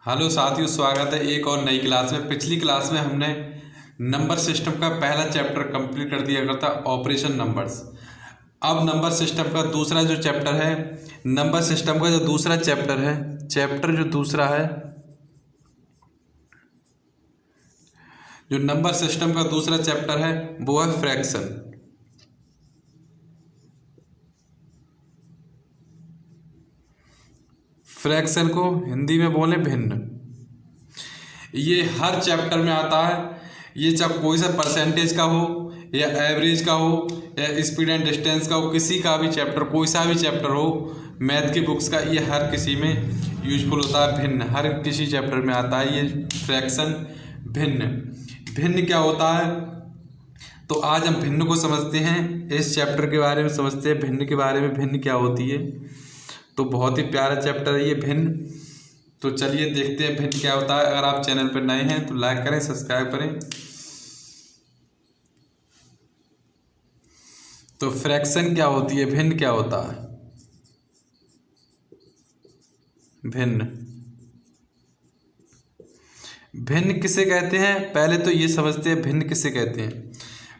Hello साथियों, स्वागत है एक और नई क्लास में। पिछली क्लास में हमने नंबर सिस्टम का पहला चैप्टर कंप्लीट कर दिया करता, ऑपरेशन नंबर्स। अब नंबर सिस्टम का दूसरा जो चैप्टर है, नंबर सिस्टम का जो दूसरा चैप्टर है, जो नंबर सिस्टम का दूसरा चैप्टर है वो है फ्रैक्शन। फ्रैक्शन को हिंदी में बोले भिन्न। ये हर चैप्टर में आता है। ये चाहे कोई सा परसेंटेज का हो या एवरेज का हो या स्पीड एंड डिस्टेंस का हो, किसी का भी चैप्टर, कोई सा भी चैप्टर हो मैथ की बुक्स का, ये हर किसी में यूजफुल होता है। भिन्न हर किसी चैप्टर में आता है ये फ्रैक्शन। भिन्न भिन्न क्या होता है, तो आज हम भिन्न को समझते हैं, इस चैप्टर के बारे में समझते हैं, भिन्न के बारे में। भिन्न क्या होती है, तो बहुत ही प्यारा चैप्टर है ये भिन्न। तो चलिए देखते हैं भिन्न क्या होता है। अगर आप चैनल पर नए हैं तो लाइक करें, सब्सक्राइब करें। तो फ्रैक्शन क्या होती है, भिन्न क्या होता है। भिन्न भिन्न किसे कहते हैं, पहले तो ये समझते हैं भिन्न किसे कहते हैं।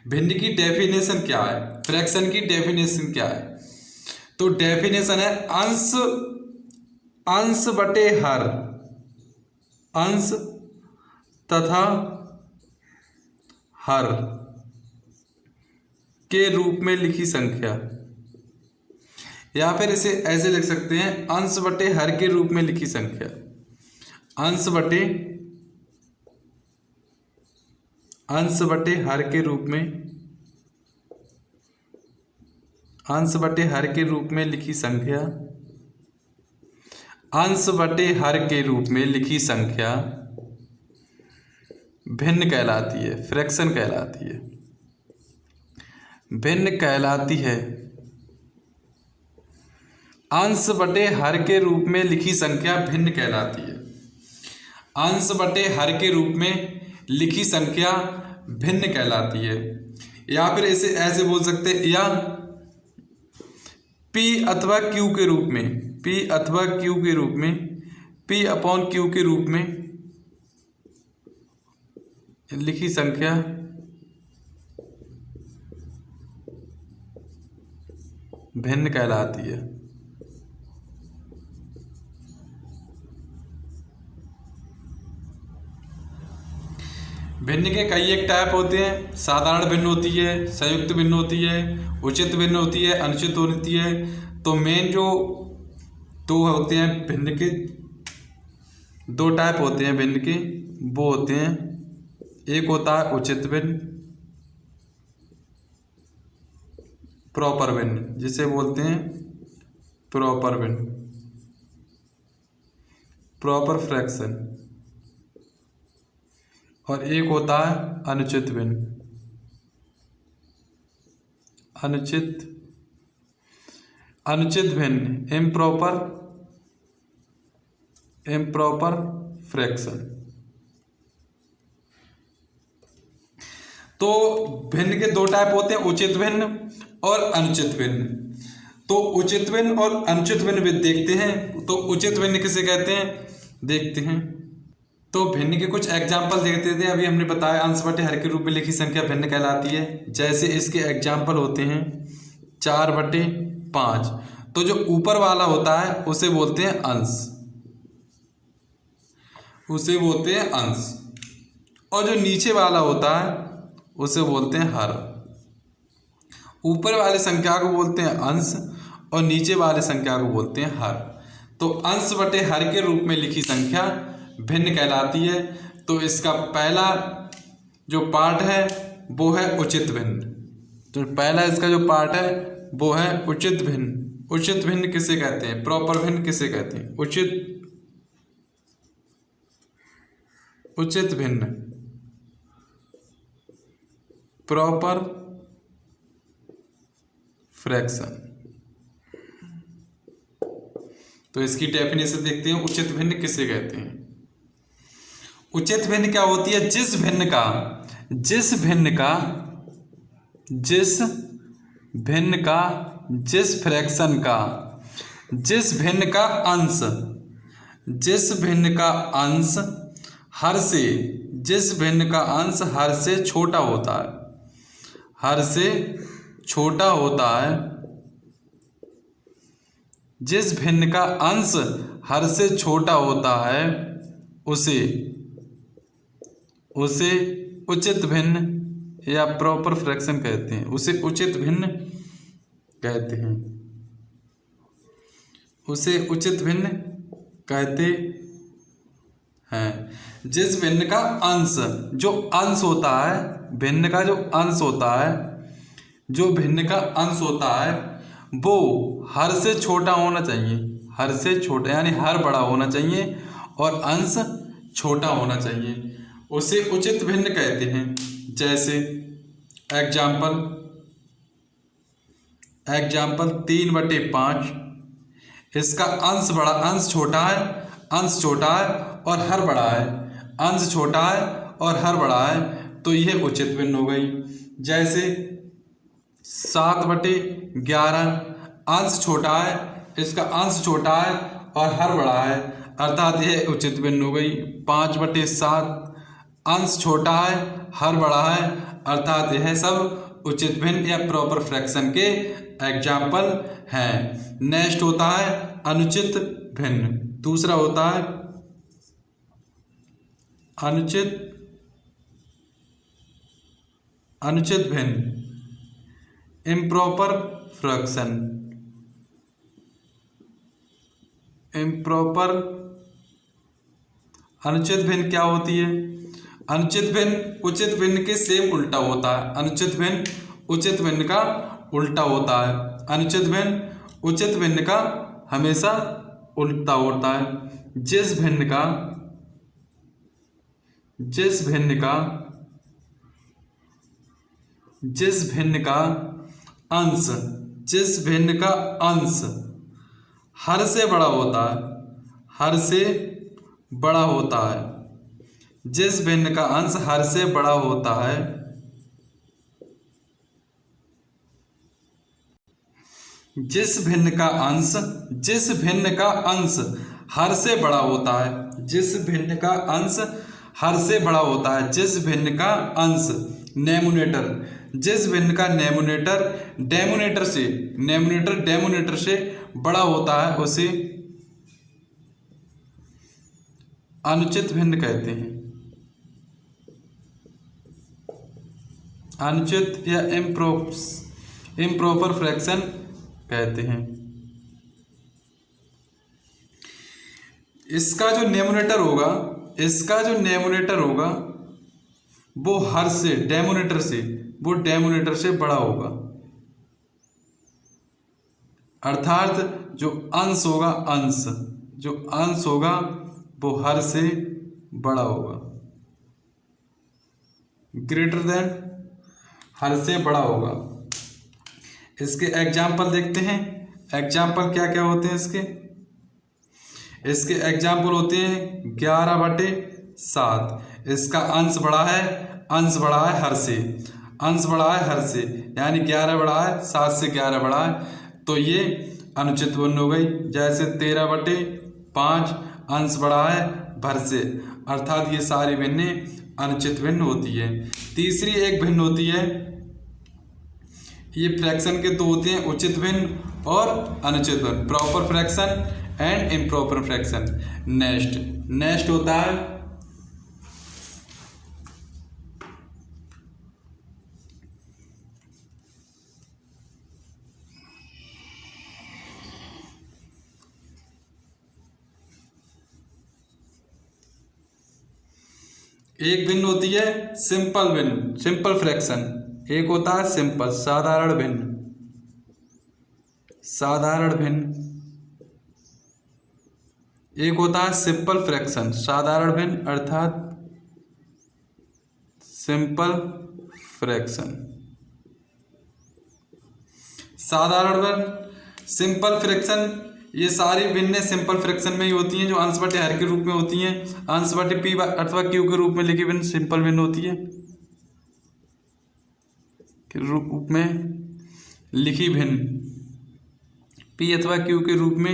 भिन्न की डेफिनेशन क्या है, फ्रैक्शन की डेफिनेशन क्या है। तो डेफिनेशन है अंश अंश बटे हर, अंश तथा हर के रूप में लिखी संख्या, या फिर इसे ऐसे लिख सकते हैं अंश बटे हर के रूप में लिखी संख्या। अंश बटे हर के रूप में, अंश बटे हर के रूप में लिखी संख्या, अंश बटे हर के रूप में लिखी संख्या भिन्न कहलाती है, फ्रैक्शन कहलाती है, भिन्न कहलाती है। अंश बटे हर के रूप में लिखी संख्या भिन्न कहलाती है। अंश बटे हर के रूप में लिखी संख्या भिन्न कहलाती है। या फिर इसे ऐसे बोल सकते हैं, या P अथवा Q के रूप में, P अथवा Q के रूप में, P अपॉन Q के रूप में लिखी संख्या भिन्न कहलाती है। भिन्न के कई एक टाइप होते हैं। साधारण भिन्न होती है, संयुक्त भिन्न होती है, उचित भिन्न होती है, अनुचित होती है। तो मेन जो दो होते हैं भिन्न के, दो टाइप होते हैं भिन्न के, वो होते हैं, एक होता है उचित भिन्न, प्रॉपर भिन्न, जिसे बोलते हैं प्रॉपर भिन्न, प्रॉपर फ्रैक्शन। और एक होता है अनुचित भिन्न, अनुचित भिन्न, इम्प्रॉपर फ्रैक्शन। तो भिन्न के दो टाइप होते हैं, उचित भिन्न और अनुचित भिन्न। तो उचित भिन्न और अनुचित भिन्न भी देखते हैं। तो उचित भिन्न किसे कहते हैं, देखते हैं। तो भिन्न के कुछ एग्जाम्पल देखते थे। अभी हमने बताया अंश बटे हर के रूप में लिखी संख्या भिन्न कहलाती है। जैसे इसके एग्जाम्पल होते हैं 4/5। तो जो ऊपर वाला होता है उसे बोलते हैं अंश, उसे बोलते हैं अंश। और जो नीचे वाला होता है उसे बोलते हैं हर। ऊपर वाले संख्या को बोलते हैं अंश और नीचे वाले संख्या को बोलते हैं हर। तो अंश बटे हर के रूप में लिखी संख्या भिन्न कहलाती है। तो इसका पहला जो पार्ट है वो है उचित भिन्न। तो पहला इसका जो पार्ट है वो है उचित भिन्न। उचित भिन्न किसे कहते हैं, प्रॉपर भिन्न किसे कहते हैं, उचित भिन्न, प्रॉपर फ्रैक्शन। तो इसकी डेफिनेशन देखते हैं, उचित भिन्न किसे कहते हैं। उचित भिन्न क्या होती है, जिस भिन्न का, जिस फ्रैक्शन का, जिस भिन्न का अंश जिस भिन्न का अंश हर से जिस भिन्न का अंश हर से छोटा होता है, हर से छोटा होता है, जिस भिन्न का अंश हर से छोटा होता है उसे उचित भिन्न या प्रॉपर फ्रैक्शन कहते हैं। उसे उचित भिन्न कहते हैं। उसे उचित भिन्न कहते हैं। जिस भिन्न का अंश, जो अंश होता है, भिन्न का जो अंश होता है, जो भिन्न का अंश होता है वो हर से छोटा होना चाहिए, हर से छोटा यानी हर बड़ा होना चाहिए और अंश छोटा होना चाहिए, उसे उचित भिन्न कहते हैं। जैसे एग्जाम्पल 3/5, इसका अंश बड़ा, अंश छोटा है, अंश छोटा है और हर बड़ा है, अंश छोटा है और हर बड़ा है, तो यह उचित भिन्न हो गई। जैसे 7/11, अंश छोटा है, इसका अंश छोटा है और हर बड़ा है, अर्थात यह उचित भिन्न हो गई। 5/7, अंश छोटा है, हर बड़ा है, अर्थात यह सब उचित भिन्न या प्रॉपर फ्रैक्शन के एग्जाम्पल हैं। नेक्स्ट होता है अनुचित भिन्न। दूसरा होता है अनुचित भिन्न, इम्प्रॉपर फ्रैक्शन। इम्प्रॉपर अनुचित भिन्न क्या होती है? अनुचित भिन्न उचित भिन्न के सेम उल्टा होता है। अनुचित भिन्न उचित भिन्न का उल्टा होता है। अनुचित भिन्न उचित भिन्न का हमेशा उल्टा होता है। जिस भिन्न का अंश हर से बड़ा होता है, हर से बड़ा होता है, जिस भिन्न का अंश हर से बड़ा होता है, जिस भिन्न का अंश हर से बड़ा होता है, जिस भिन्न का अंश हर से बड़ा होता है, जिस भिन्न का अंश नेमोनेटर, जिस भिन्न का नेमोनेटर डेमोनेटर से बड़ा होता है उसे अनुचित भिन्न कहते हैं। अनुचित या इम्प्रॉपर फ्रैक्शन कहते हैं। इसका जो नेमोनेटर होगा वो हर से डेमोनेटर से बड़ा होगा, अर्थात जो अंश होगा वो हर से बड़ा होगा, ग्रेटर देन, हर से बड़ा होगा। इसके एग्जाम्पल देखते हैं। एग्जाम्पल क्या क्या होते हैं इसके एग्जाम्पल होते हैं 11/7, इसका अंश बड़ा है हर से, यानी 11 बड़ा है, 7 से 11 बड़ा है, तो ये अनुचित भिन्न हो गई। जैसे 13/5, अंश बड़ा है भर से, अर्थात ये सारी भिन्नें अनुचित भिन्न होती है। तीसरी एक भिन्न होती है, ये फ्रैक्शन के दो होते हैं, उचित भिन्न और अनुचित भिन्न, proper fraction and improper fraction. Next होता है एक भिन्न होती है सिंपल भिन्न, सिंपल फ्रैक्शन। एक होता है सिंपल साधारण भिन्न, एक होता है सिंपल फ्रैक्शन, साधारण भिन्न अर्थात सिंपल फ्रैक्शन। साधारण भिन्न, सिंपल फ्रैक्शन, ये सारी भिन्नें सिंपल फ्रैक्शन में ही होती हैं, जो अंश बटे हर के रूप में होती हैं, अंश बटे पी अथवा क्यू के रूप में लिखी भिन्न सिंपल भिन्न होती है, के रूप में लिखी भिन्न पी अथवा क्यू के रूप में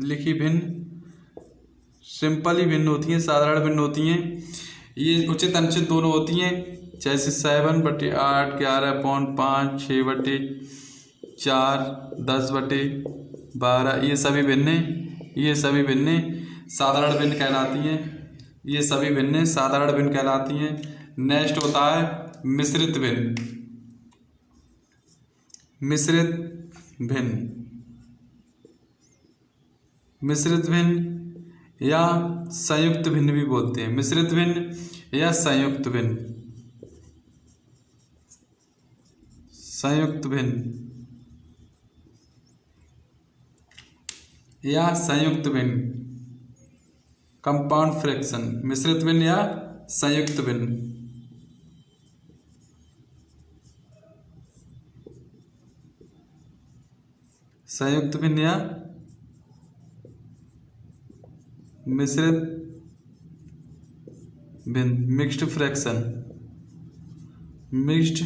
लिखी भिन्न, सिंपल ही भिन्न होती हैं, साधारण भिन्न होती हैं। ये उचित अनुचित दोनों होती हैं, जैसे 7/8, 11/5, 6/4, 10/12, ये सभी भिन्न, ये सभी भिन्न साधारण भिन्न कहलाती हैं। ये सभी भिन्न साधारण भिन्न कहलाती हैं। नेक्स्ट होता है मिश्रित भिन्न। मिश्रित भिन्न, मिश्रित भिन्न या संयुक्त भिन्न भी बोलते हैं। मिश्रित भिन्न या संयुक्त भिन्न, संयुक्त भिन्न या संयुक्त भिन्न, कंपाउंड फ्रैक्शन। मिश्रित भिन्न या संयुक्त भिन्न, संयुक्त भिन्न या मिश्रित भिन्न, मिक्स्ड फ्रैक्शन, मिक्स्ड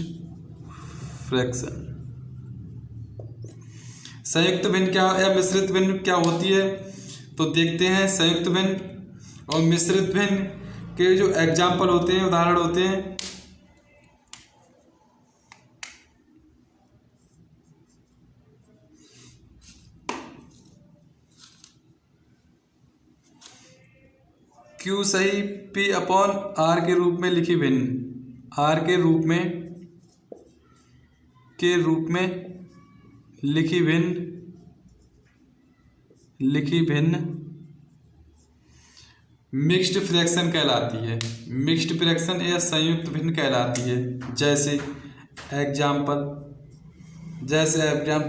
फ्रैक्शन। संयुक्त भिन्न क्या या मिश्रित भिन्न क्या होती है, तो देखते हैं। संयुक्त भिन्न और मिश्रित भिन्न के जो एग्जाम्पल होते हैं, उदाहरण होते हैं। Q सही P/R के रूप में लिखी भिन्न, R के रूप में लिखी भिन्न मिक्स्ड फ्रैक्शन कहलाती है। मिक्स्ड फ्रैक्शन या संयुक्त भिन्न कहलाती है। जैसे एग्जाम्पल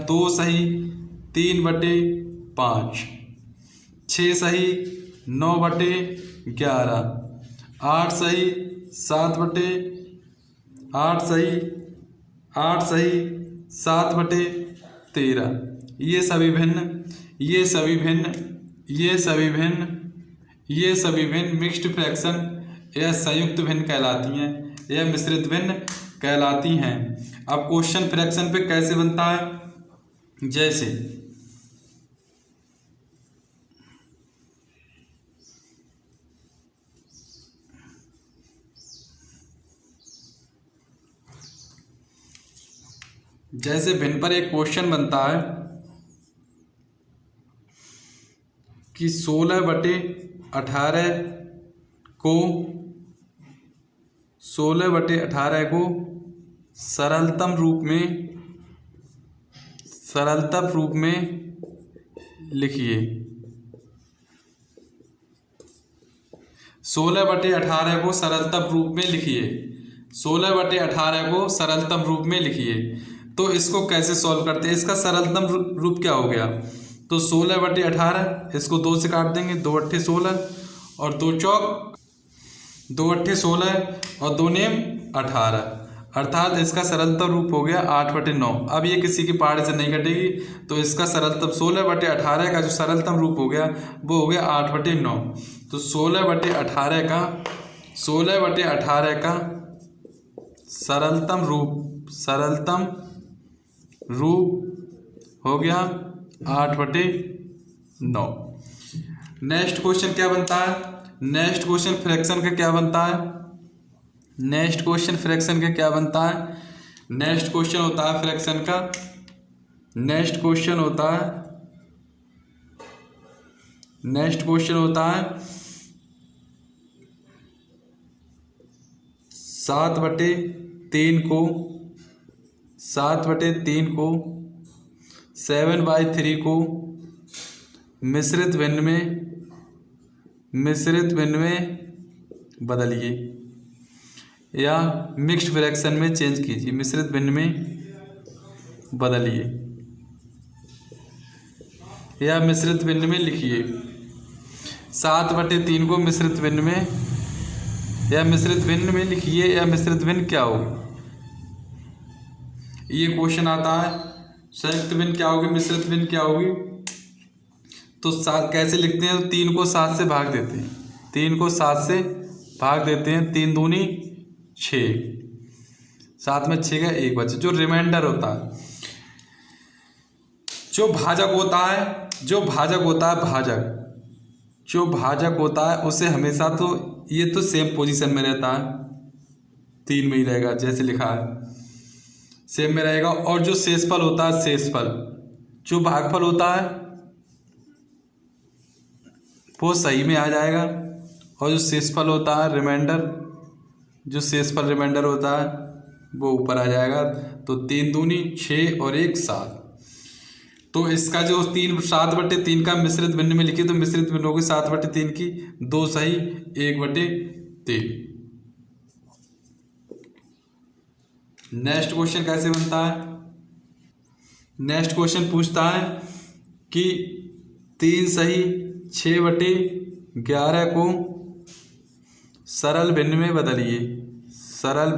2 सही 3/5, 6 सही 9/11, 8 सही 7/13। ये सभी भिन्न मिक्स्ड फ्रैक्शन या संयुक्त भिन्न कहलाती हैं या मिश्रित भिन्न कहलाती हैं। अब क्वेश्चन फ्रैक्शन पे कैसे बनता है, जैसे भिन्न पर एक क्वेश्चन बनता है कि 16/18 को सरलतम रूप में लिखिए। 16/18 को सरलतम रूप में लिखिए। 16/18 को सरलतम रूप में लिखिए। तो इसको कैसे सॉल्व करते हैं, इसका सरलतम रूप क्या हो गया, तो 16/18 इसको 2 से काट देंगे, 2 अट्ठे 16 और 2 चौक 2 अट्ठे 16 और 2 नेम 18, अर्थात इसका सरलतम रूप हो गया 8/9। अब ये किसी की पहाड़ से नहीं कटेगी, तो इसका सरलतम 16/18 का जो सरलतम रूप हो गया वो हो गया 8/9। तो 16/18 का सरलतम रूप हो गया 8/9। नेक्स्ट क्वेश्चन क्या बनता है, नेक्स्ट क्वेश्चन फ्रैक्शन का क्या बनता है। नेक्स्ट क्वेश्चन होता है फ्रैक्शन का, नेक्स्ट क्वेश्चन होता है 7/3 को 7/3 को मिश्रित भिन्न में बदलिए या मिक्स्ड फ्रैक्शन में चेंज कीजिए। मिश्रित भिन्न में बदलिए या मिश्रित भिन्न में लिखिए। 7/3 को मिश्रित भिन्न में या मिश्रित भिन्न में लिखिए या मिश्रित भिन्न क्या हो, ये क्वेश्चन आता है। संयुक्त भिन्न क्या होगी, मिश्रित भिन्न क्या होगी, तो 7 कैसे लिखते हैं, तो 3 को 7 से भाग देते हैं। 3 को 7 से भाग देते हैं, 3 दूनी 6, 7 में 6 का 1 बचे। जो रिमाइंडर होता है, जो भाजक होता है जो भाजक होता है, भाजक जो भाजक होता है उसे हमेशा तो ये तो सेम पोजीशन में रहता है, 3 में ही रहेगा जैसे लिखा है, सेम में रहेगा। और जो शेषफल होता है, शेषफल जो भागफल होता है वो सही में आ जाएगा, और जो शेषफल होता है रिमाइंडर, जो शेषफल रिमाइंडर होता है वो ऊपर आ जाएगा। तो 3 दूनी 6 और 1 7। तो इसका जो 7/3 का मिश्रित भिन्न में लिखिए तो मिश्रित भिन्न होगी 7/3 की, 2 सही 1/3। नेक्स्ट क्वेश्चन कैसे बनता है? नेक्स्ट क्वेश्चन पूछता है कि 3 सही 6/11 को सरल भिन्न में बदलिए। सरल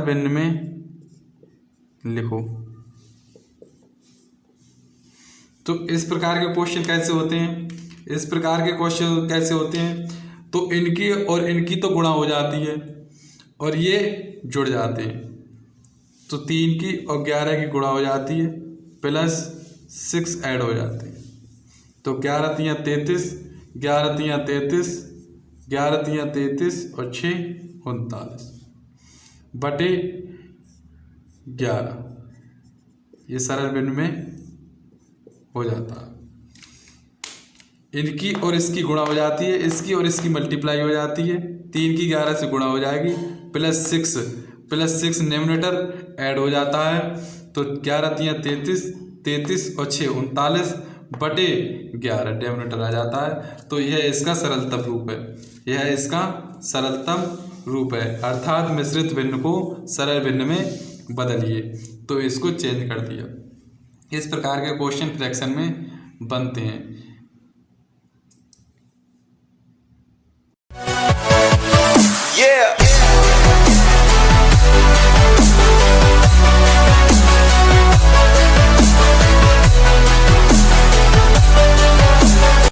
भिन्न में लिखो। तो इस प्रकार के क्वेश्चन कैसे होते हैं? इस प्रकार के क्वेश्चन कैसे होते हैं? तो इनकी और इनकी तो गुणा हो जाती है और ये जुड़ जाते हैं। तो 3 की और 11 की गुणा हो जाती है, प्लस 6 ऐड हो जाते हैं। तो 11 तियाँ 33, 11 तियाँ 33, 11 तियाँ 33 और 6 39 बटे 11। ये सरल भिन्न में हो जाता है। इनकी और इसकी गुणा हो जाती है, इसकी और इसकी मल्टीप्लाई हो जाती है। 3 की 11 से गुणा हो जाएगी, प्लस 6 डिनोमिनेटर ऐड हो जाता है। तो 11 तियाँ 33 और 6 39 बटे 11 डिनोमिनेटर आ जाता है। तो यह इसका सरलतम रूप है, यह इसका सरलतम रूप है। अर्थात मिश्रित भिन्न को सरल भिन्न में बदलिए, तो इसको चेंज कर दिया। इस प्रकार के क्वेश्चन फ्रैक्शन में बनते हैं।